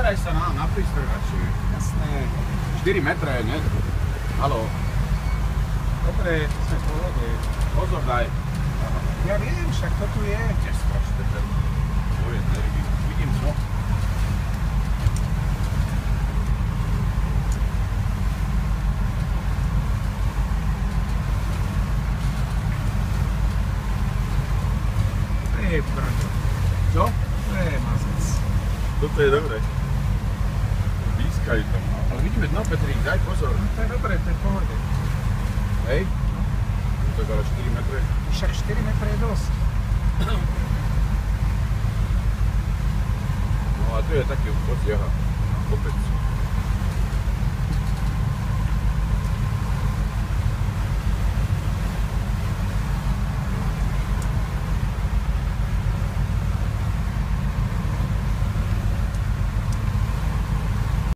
Zameraj sa na prístroj radšej. Jasné. 4 metre, ne? Haló. Dobre, to sme v pohode. Pozor daj. Ja viem, však to tu je. Tiež strašne ten. Moje nervy. Vidím co? To je brdo. Co? To je mazec. Toto je dobré. Pískaj to. Ale vidíme dno, Petrík, daj pozor. No to je dobré, to je v pohode. Hej. To je ale 4 metre. Však 4 metre je dosť. No a tu je taký odsiaha. Kopec.